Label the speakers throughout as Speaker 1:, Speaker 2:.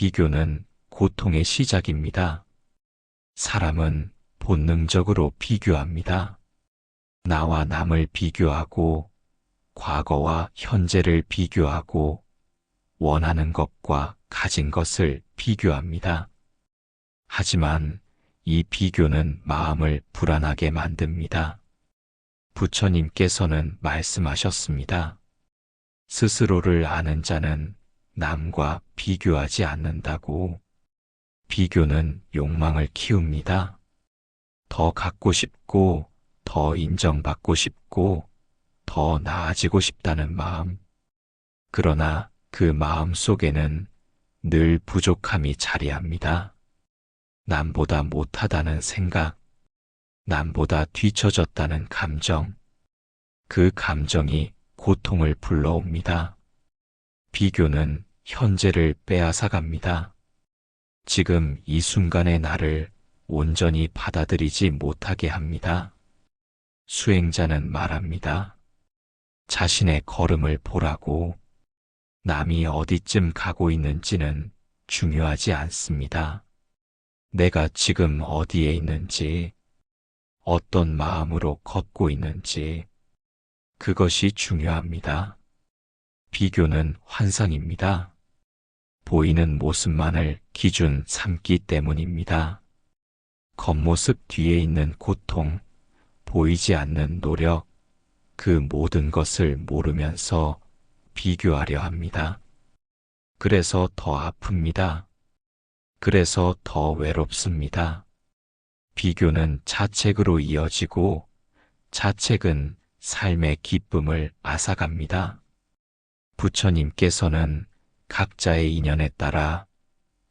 Speaker 1: 비교는 고통의 시작입니다. 사람은 본능적으로 비교합니다. 나와 남을 비교하고, 과거와 현재를 비교하고, 원하는 것과 가진 것을 비교합니다. 하지만 이 비교는 마음을 불안하게 만듭니다. 부처님께서는 말씀하셨습니다. 스스로를 아는 자는 남과 비교하지 않는다고. 비교는 욕망을 키웁니다. 더 갖고 싶고, 더 인정받고 싶고, 더 나아지고 싶다는 마음. 그러나 그 마음 속에는 늘 부족함이 자리합니다. 남보다 못하다는 생각, 남보다 뒤처졌다는 감정, 그 감정이 고통을 불러옵니다. 비교는 현재를 빼앗아갑니다. 지금 이 순간의 나를 온전히 받아들이지 못하게 합니다. 수행자는 말합니다. 자신의 걸음을 보라고. 남이 어디쯤 가고 있는지는 중요하지 않습니다. 내가 지금 어디에 있는지, 어떤 마음으로 걷고 있는지, 그것이 중요합니다. 비교는 환상입니다. 보이는 모습만을 기준 삼기 때문입니다. 겉모습 뒤에 있는 고통, 보이지 않는 노력, 그 모든 것을 모르면서 비교하려 합니다. 그래서 더 아픕니다. 그래서 더 외롭습니다. 비교는 자책으로 이어지고 자책은 삶의 기쁨을 앗아갑니다. 부처님께서는 각자의 인연에 따라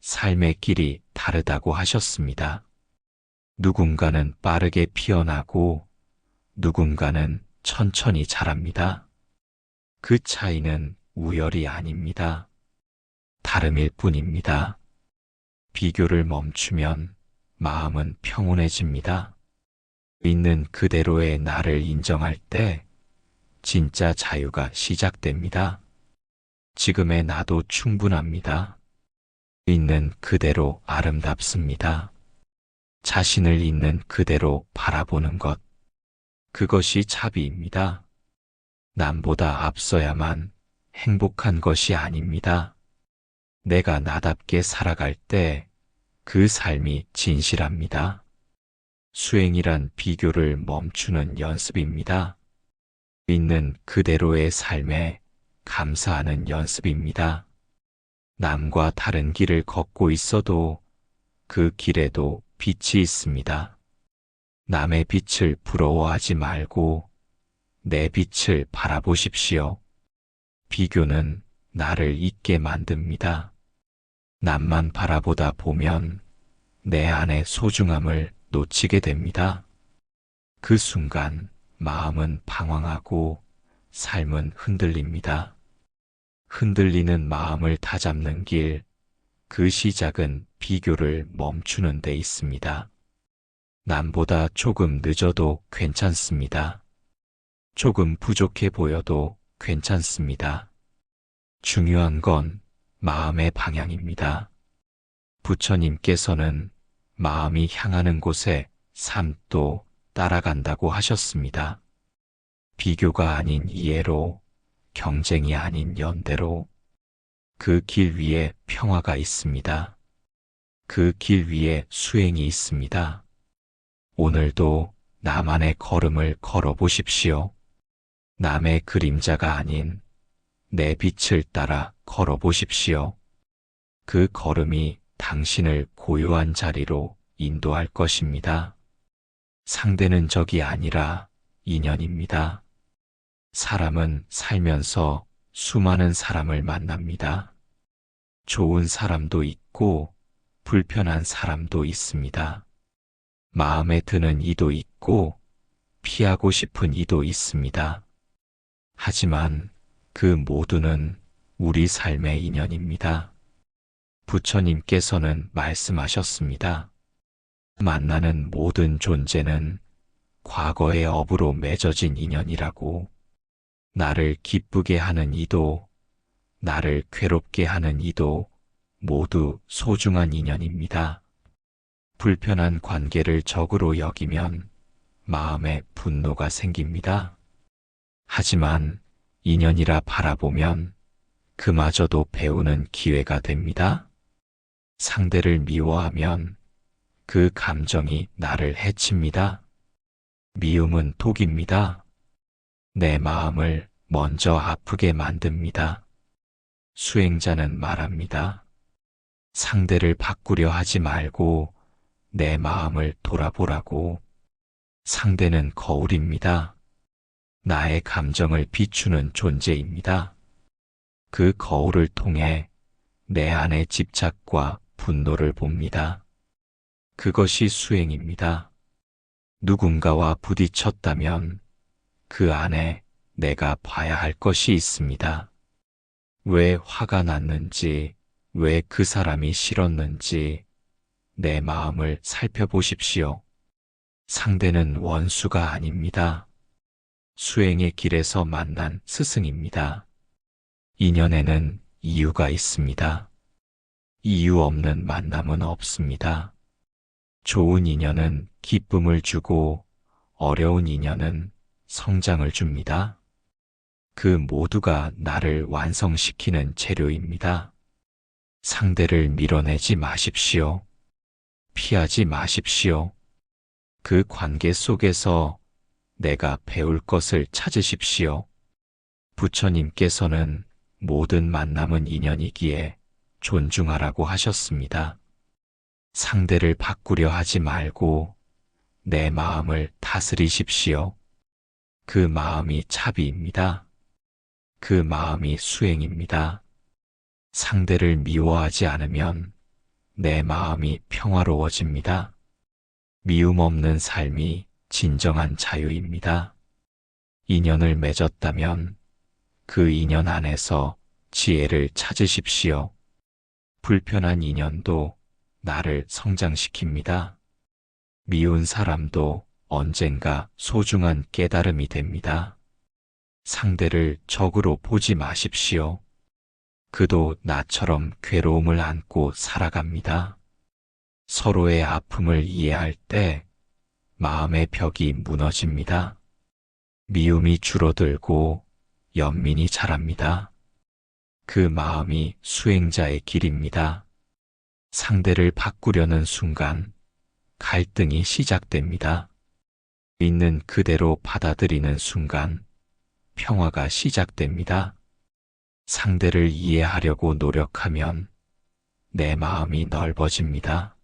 Speaker 1: 삶의 길이 다르다고 하셨습니다. 누군가는 빠르게 피어나고 누군가는 천천히 자랍니다. 그 차이는 우열이 아닙니다. 다름일 뿐입니다. 비교를 멈추면 마음은 평온해집니다. 있는 그대로의 나를 인정할 때 진짜 자유가 시작됩니다. 지금의 나도 충분합니다. 있는 그대로 아름답습니다. 자신을 있는 그대로 바라보는 것, 그것이 자비입니다. 남보다 앞서야만 행복한 것이 아닙니다. 내가 나답게 살아갈 때 그 삶이 진실합니다. 수행이란 비교를 멈추는 연습입니다. 있는 그대로의 삶에 감사하는 연습입니다. 남과 다른 길을 걷고 있어도 그 길에도 빛이 있습니다. 남의 빛을 부러워하지 말고 내 빛을 바라보십시오. 비교는 나를 잊게 만듭니다. 남만 바라보다 보면 내 안의 소중함을 놓치게 됩니다. 그 순간 마음은 방황하고 삶은 흔들립니다. 흔들리는 마음을 다잡는 길, 그 시작은 비교를 멈추는 데 있습니다. 남보다 조금 늦어도 괜찮습니다. 조금 부족해 보여도 괜찮습니다. 중요한 건 마음의 방향입니다. 부처님께서는 마음이 향하는 곳에 삶도 따라간다고 하셨습니다. 비교가 아닌 이해로, 경쟁이 아닌 연대로 그 길 위에 평화가 있습니다. 그 길 위에 수행이 있습니다. 오늘도 나만의 걸음을 걸어보십시오. 남의 그림자가 아닌 내 빛을 따라 걸어보십시오. 그 걸음이 당신을 고요한 자리로 인도할 것입니다. 상대는 적이 아니라 인연입니다. 사람은 살면서 수많은 사람을 만납니다. 좋은 사람도 있고 불편한 사람도 있습니다. 마음에 드는 이도 있고 피하고 싶은 이도 있습니다. 하지만 그 모두는 우리 삶의 인연입니다. 부처님께서는 말씀하셨습니다. 만나는 모든 존재는 과거의 업으로 맺어진 인연이라고. 나를 기쁘게 하는 이도, 나를 괴롭게 하는 이도 모두 소중한 인연입니다. 불편한 관계를 적으로 여기면 마음에 분노가 생깁니다. 하지만 인연이라 바라보면 그마저도 배우는 기회가 됩니다. 상대를 미워하면 그 감정이 나를 해칩니다. 미움은 독입니다. 내 마음을 먼저 아프게 만듭니다. 수행자는 말합니다. 상대를 바꾸려 하지 말고 내 마음을 돌아보라고. 상대는 거울입니다. 나의 감정을 비추는 존재입니다. 그 거울을 통해 내 안의 집착과 분노를 봅니다. 그것이 수행입니다. 누군가와 부딪혔다면 그 안에 내가 봐야 할 것이 있습니다. 왜 화가 났는지, 왜 그 사람이 싫었는지 내 마음을 살펴보십시오. 상대는 원수가 아닙니다. 수행의 길에서 만난 스승입니다. 인연에는 이유가 있습니다. 이유 없는 만남은 없습니다. 좋은 인연은 기쁨을 주고 어려운 인연은 성장을 줍니다. 그 모두가 나를 완성시키는 재료입니다. 상대를 밀어내지 마십시오. 피하지 마십시오. 그 관계 속에서 내가 배울 것을 찾으십시오. 부처님께서는 모든 만남은 인연이기에 존중하라고 하셨습니다. 상대를 바꾸려 하지 말고 내 마음을 다스리십시오. 그 마음이 차비입니다. 그 마음이 수행입니다. 상대를 미워하지 않으면 내 마음이 평화로워집니다. 미움 없는 삶이 진정한 자유입니다. 인연을 맺었다면 그 인연 안에서 지혜를 찾으십시오. 불편한 인연도 나를 성장시킵니다. 미운 사람도 언젠가 소중한 깨달음이 됩니다. 상대를 적으로 보지 마십시오. 그도 나처럼 괴로움을 안고 살아갑니다. 서로의 아픔을 이해할 때 마음의 벽이 무너집니다. 미움이 줄어들고 연민이 자랍니다. 그 마음이 수행자의 길입니다. 상대를 바꾸려는 순간 갈등이 시작됩니다. 있는 그대로 받아들이는 순간 평화가 시작됩니다. 상대를 이해하려고 노력하면 내 마음이 넓어집니다.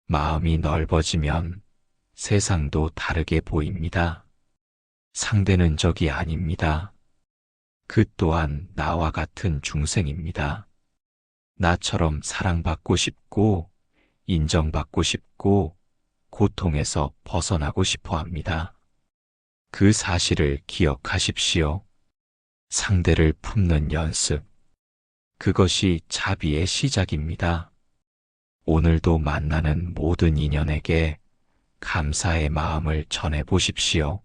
Speaker 1: 마음이 넓어지면 세상도 다르게 보입니다. 상대는 적이 아닙니다. 그 또한 나와 같은 중생입니다. 나처럼 사랑받고 싶고 인정받고 싶고 고통에서 벗어나고 싶어 합니다. 그 사실을 기억하십시오. 상대를 품는 연습. 그것이 자비의 시작입니다. 오늘도 만나는 모든 인연에게 감사의 마음을 전해보십시오.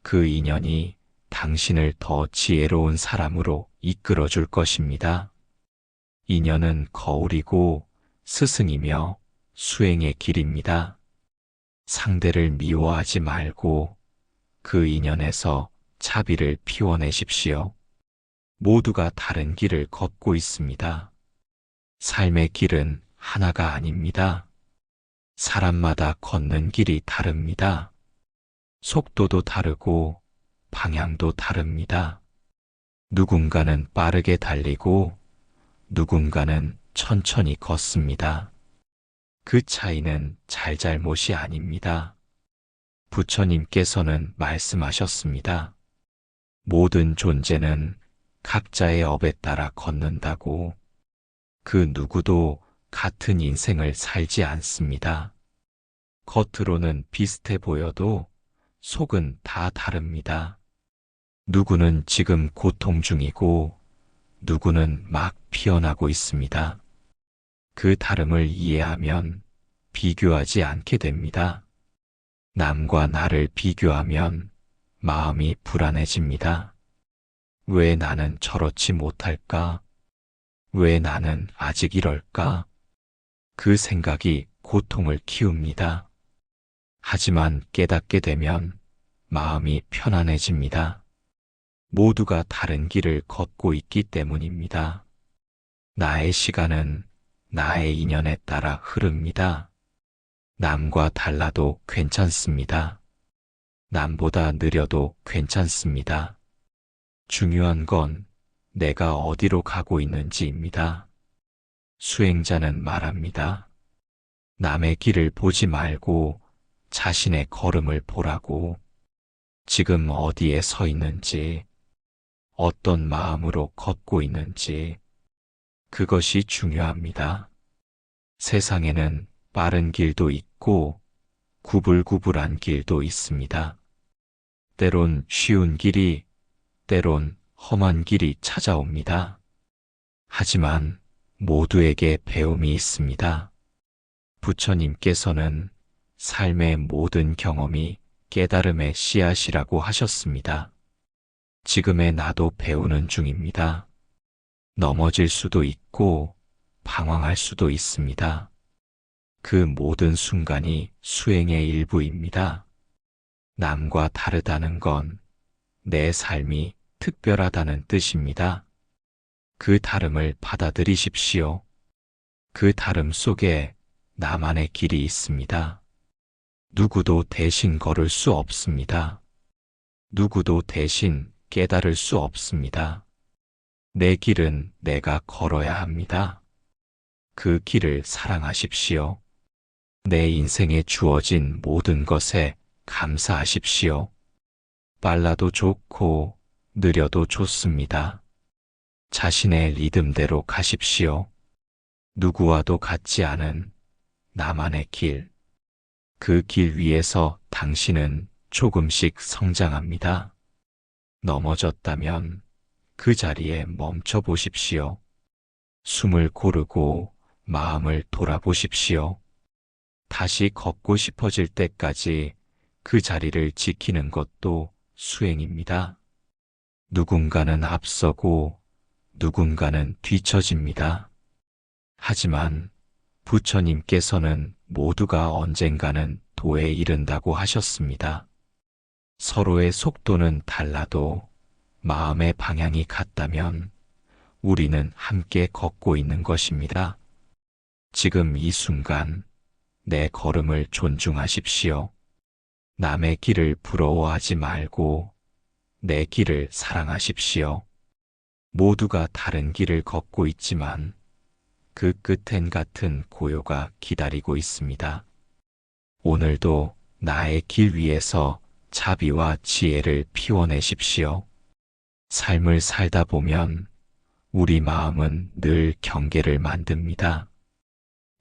Speaker 1: 그 인연이 당신을 더 지혜로운 사람으로 이끌어줄 것입니다. 인연은 거울이고 스승이며 수행의 길입니다. 상대를 미워하지 말고 그 인연에서 차비를 피워내십시오. 모두가 다른 길을 걷고 있습니다. 삶의 길은 하나가 아닙니다. 사람마다 걷는 길이 다릅니다. 속도도 다르고 방향도 다릅니다. 누군가는 빠르게 달리고 누군가는 천천히 걷습니다. 그 차이는 잘잘못이 아닙니다. 부처님께서는 말씀하셨습니다. 모든 존재는 각자의 업에 따라 걷는다고. 그 누구도 같은 인생을 살지 않습니다. 겉으로는 비슷해 보여도 속은 다 다릅니다. 누구는 지금 고통 중이고 누구는 막 피어나고 있습니다. 그 다름을 이해하면 비교하지 않게 됩니다. 남과 나를 비교하면 마음이 불안해집니다. 왜 나는 저렇지 못할까? 왜 나는 아직 이럴까? 그 생각이 고통을 키웁니다. 하지만 깨닫게 되면 마음이 편안해집니다. 모두가 다른 길을 걷고 있기 때문입니다. 나의 시간은 나의 인연에 따라 흐릅니다. 남과 달라도 괜찮습니다. 남보다 느려도 괜찮습니다. 중요한 건 내가 어디로 가고 있는지입니다. 수행자는 말합니다. 남의 길을 보지 말고 자신의 걸음을 보라고. 지금 어디에 서 있는지, 어떤 마음으로 걷고 있는지, 그것이 중요합니다. 세상에는 빠른 길도 있고 구불구불한 길도 있습니다. 때론 쉬운 길이, 때론 험한 길이 찾아옵니다. 하지만 모두에게 배움이 있습니다. 부처님께서는 삶의 모든 경험이 깨달음의 씨앗이라고 하셨습니다. 지금의 나도 배우는 중입니다. 넘어질 수도 있고 방황할 수도 있습니다. 그 모든 순간이 수행의 일부입니다. 남과 다르다는 건 내 삶이 특별하다는 뜻입니다. 그 다름을 받아들이십시오. 그 다름 속에 나만의 길이 있습니다. 누구도 대신 걸을 수 없습니다. 누구도 대신 깨달을 수 없습니다. 내 길은 내가 걸어야 합니다. 그 길을 사랑하십시오. 내 인생에 주어진 모든 것에 감사하십시오. 빨라도 좋고 느려도 좋습니다. 자신의 리듬대로 가십시오. 누구와도 같지 않은 나만의 길. 그 길 위에서 당신은 조금씩 성장합니다. 넘어졌다면 그 자리에 멈춰 보십시오. 숨을 고르고 마음을 돌아보십시오. 다시 걷고 싶어질 때까지 그 자리를 지키는 것도 수행입니다. 누군가는 앞서고 누군가는 뒤처집니다. 하지만 부처님께서는 모두가 언젠가는 도에 이른다고 하셨습니다. 서로의 속도는 달라도 마음의 방향이 같다면 우리는 함께 걷고 있는 것입니다. 지금 이 순간 내 걸음을 존중하십시오. 남의 길을 부러워하지 말고 내 길을 사랑하십시오. 모두가 다른 길을 걷고 있지만 그 끝엔 같은 고요가 기다리고 있습니다. 오늘도 나의 길 위에서 자비와 지혜를 피워내십시오. 삶을 살다 보면 우리 마음은 늘 경계를 만듭니다.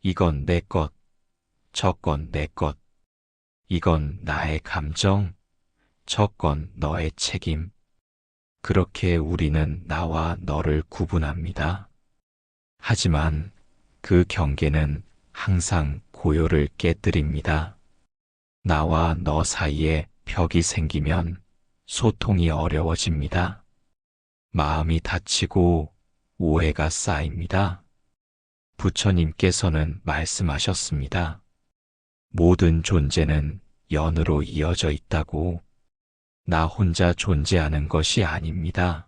Speaker 1: 이건 내 것, 저건 내 것. 이건 나의 감정, 저건 너의 책임. 그렇게 우리는 나와 너를 구분합니다. 하지만 그 경계는 항상 고요를 깨뜨립니다. 나와 너 사이에 벽이 생기면 소통이 어려워집니다. 마음이 다치고 오해가 쌓입니다. 부처님께서는 말씀하셨습니다. 모든 존재는 연으로 이어져 있다고. 나 혼자 존재하는 것이 아닙니다.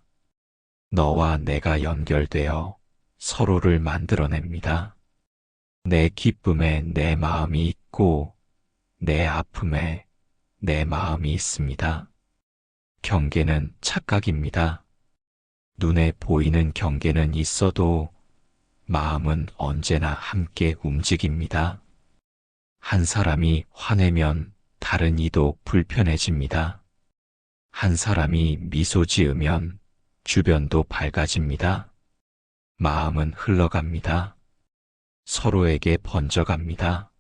Speaker 1: 너와 내가 연결되어 서로를 만들어냅니다. 내 기쁨에 내 마음이 있고 내 아픔에 내 마음이 있습니다. 경계는 착각입니다. 눈에 보이는 경계는 있어도 마음은 언제나 함께 움직입니다. 한 사람이 화내면 다른 이도 불편해집니다. 한 사람이 미소 지으면 주변도 밝아집니다. 마음은 흘러갑니다. 서로에게 번져갑니다.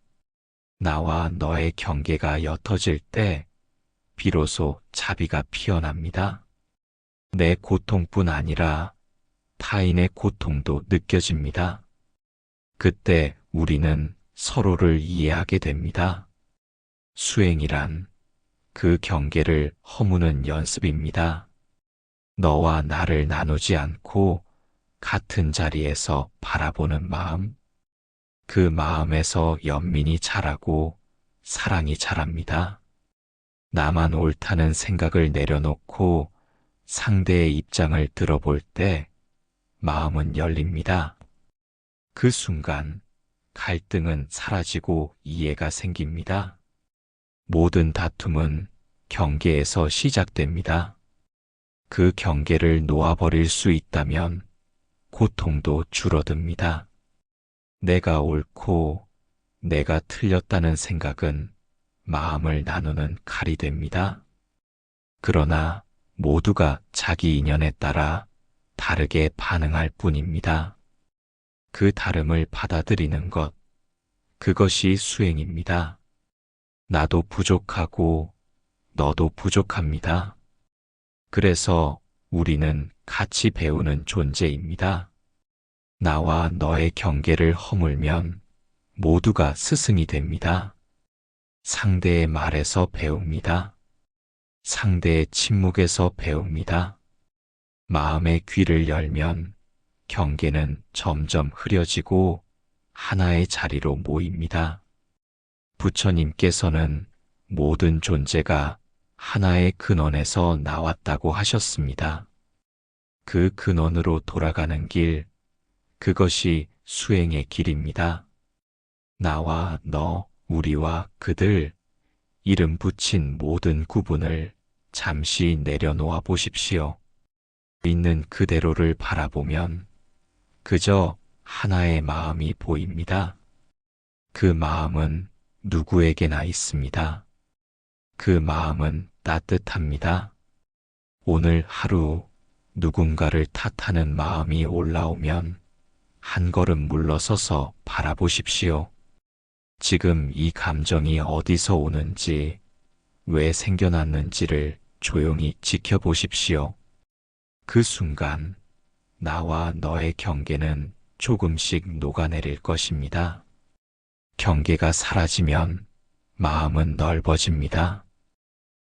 Speaker 1: 나와 너의 경계가 옅어질 때 비로소 자비가 피어납니다. 내 고통뿐 아니라 타인의 고통도 느껴집니다. 그때 우리는 서로를 이해하게 됩니다. 수행이란 그 경계를 허무는 연습입니다. 너와 나를 나누지 않고 같은 자리에서 바라보는 마음, 그 마음에서 연민이 자라고 사랑이 자랍니다. 나만 옳다는 생각을 내려놓고 상대의 입장을 들어볼 때 마음은 열립니다. 그 순간 갈등은 사라지고 이해가 생깁니다. 모든 다툼은 경계에서 시작됩니다. 그 경계를 놓아버릴 수 있다면 고통도 줄어듭니다. 내가 옳고 내가 틀렸다는 생각은 마음을 나누는 칼이 됩니다. 그러나 모두가 자기 인연에 따라 다르게 반응할 뿐입니다. 그 다름을 받아들이는 것, 그것이 수행입니다. 나도 부족하고 너도 부족합니다. 그래서 우리는 같이 배우는 존재입니다. 나와 너의 경계를 허물면 모두가 스승이 됩니다. 상대의 말에서 배웁니다. 상대의 침묵에서 배웁니다. 마음의 귀를 열면 경계는 점점 흐려지고 하나의 자리로 모입니다. 부처님께서는 모든 존재가 하나의 근원에서 나왔다고 하셨습니다. 그 근원으로 돌아가는 길, 그것이 수행의 길입니다. 나와 너, 우리와 그들, 이름 붙인 모든 구분을 잠시 내려놓아 보십시오. 있는 그대로를 바라보면 그저 하나의 마음이 보입니다. 그 마음은 누구에게나 있습니다. 그 마음은 따뜻합니다. 오늘 하루 누군가를 탓하는 마음이 올라오면 한 걸음 물러서서 바라보십시오. 지금 이 감정이 어디서 오는지, 왜 생겨났는지를 조용히 지켜보십시오. 그 순간 나와 너의 경계는 조금씩 녹아내릴 것입니다. 경계가 사라지면 마음은 넓어집니다.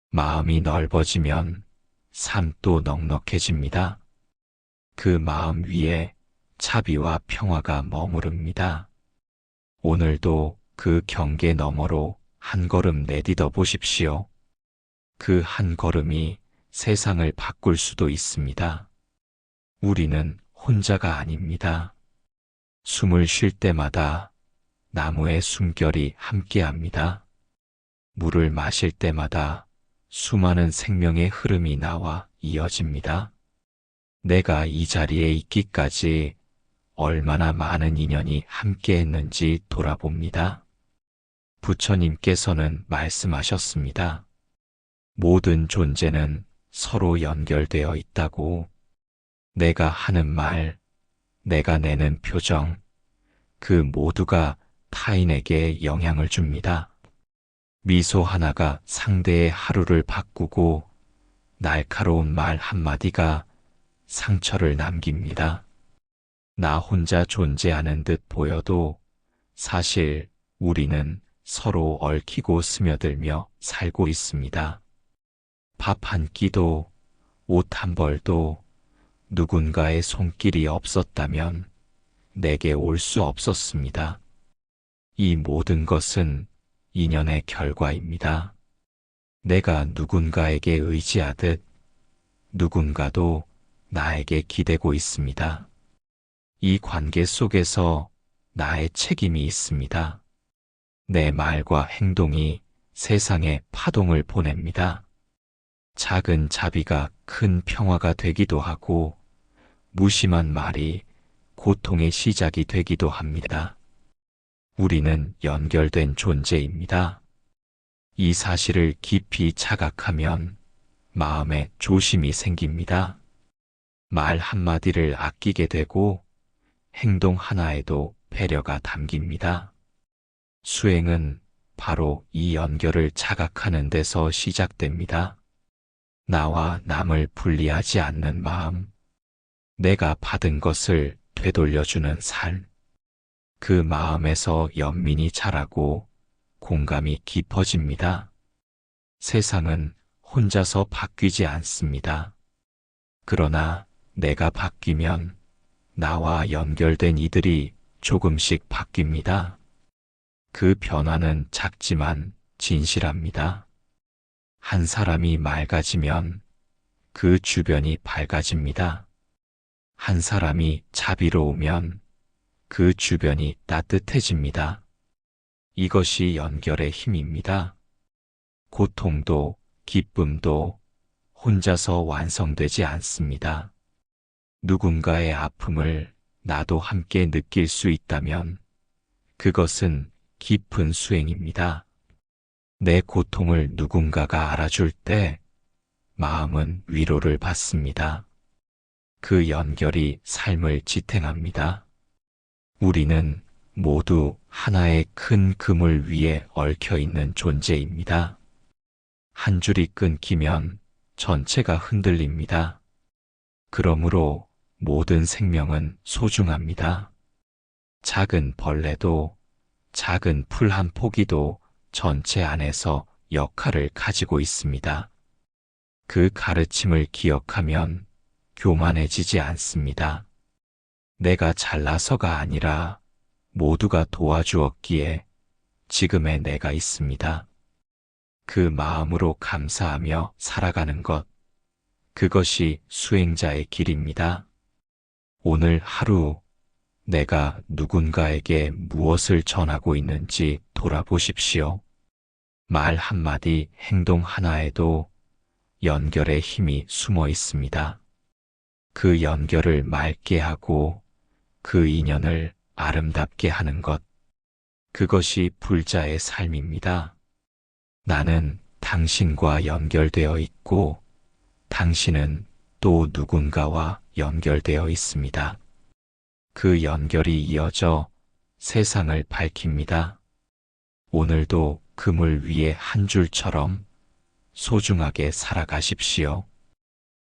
Speaker 1: 마음이 넓어지면 삶도 넉넉해집니다. 그 마음 위에 자비와 평화가 머무릅니다. 오늘도 그 경계 너머로 한 걸음 내딛어 보십시오. 그 한 걸음이 세상을 바꿀 수도 있습니다. 우리는 혼자가 아닙니다. 숨을 쉴 때마다 나무의 숨결이 함께합니다. 물을 마실 때마다 수많은 생명의 흐름이 나와 이어집니다. 내가 이 자리에 있기까지 얼마나 많은 인연이 함께했는지 돌아봅니다. 부처님께서는 말씀하셨습니다. 모든 존재는 서로 연결되어 있다고. 내가 하는 말, 내가 내는 표정, 그 모두가 타인에게 영향을 줍니다. 미소 하나가 상대의 하루를 바꾸고 날카로운 말 한마디가 상처를 남깁니다. 나 혼자 존재하는 듯 보여도 사실 우리는 서로 얽히고 스며들며 살고 있습니다. 밥 한 끼도, 옷 한 벌도 누군가의 손길이 없었다면 내게 올 수 없었습니다. 이 모든 것은 인연의 결과입니다. 내가 누군가에게 의지하듯 누군가도 나에게 기대고 있습니다. 이 관계 속에서 나의 책임이 있습니다. 내 말과 행동이 세상에 파동을 보냅니다. 작은 자비가 큰 평화가 되기도 하고 무심한 말이 고통의 시작이 되기도 합니다. 우리는 연결된 존재입니다. 이 사실을 깊이 자각하면 마음에 조심이 생깁니다. 말 한마디를 아끼게 되고 행동 하나에도 배려가 담깁니다. 수행은 바로 이 연결을 자각하는 데서 시작됩니다. 나와 남을 분리하지 않는 마음, 내가 받은 것을 되돌려주는 삶, 그 마음에서 연민이 자라고 공감이 깊어집니다. 세상은 혼자서 바뀌지 않습니다. 그러나 내가 바뀌면 나와 연결된 이들이 조금씩 바뀝니다. 그 변화는 작지만 진실합니다. 한 사람이 맑아지면 그 주변이 밝아집니다. 한 사람이 자비로우면 그 주변이 따뜻해집니다. 이것이 연결의 힘입니다. 고통도 기쁨도 혼자서 완성되지 않습니다. 누군가의 아픔을 나도 함께 느낄 수 있다면 그것은 깊은 수행입니다. 내 고통을 누군가가 알아줄 때 마음은 위로를 받습니다. 그 연결이 삶을 지탱합니다. 우리는 모두 하나의 큰 그물 위에 얽혀 있는 존재입니다. 한 줄이 끊기면 전체가 흔들립니다. 그러므로 모든 생명은 소중합니다. 작은 벌레도 작은 풀 한 포기도 전체 안에서 역할을 가지고 있습니다. 그 가르침을 기억하면 교만해지지 않습니다. 내가 잘나서가 아니라 모두가 도와주었기에 지금의 내가 있습니다. 그 마음으로 감사하며 살아가는 것, 그것이 수행자의 길입니다. 오늘 하루 내가 누군가에게 무엇을 전하고 있는지 돌아보십시오. 말 한마디, 행동 하나에도 연결의 힘이 숨어 있습니다. 그 연결을 맑게 하고 그 인연을 아름답게 하는 것, 그것이 불자의 삶입니다. 나는 당신과 연결되어 있고 당신은 또 누군가와 연결되어 있습니다. 그 연결이 이어져 세상을 밝힙니다. 오늘도 그물 위에 한 줄처럼 소중하게 살아가십시오.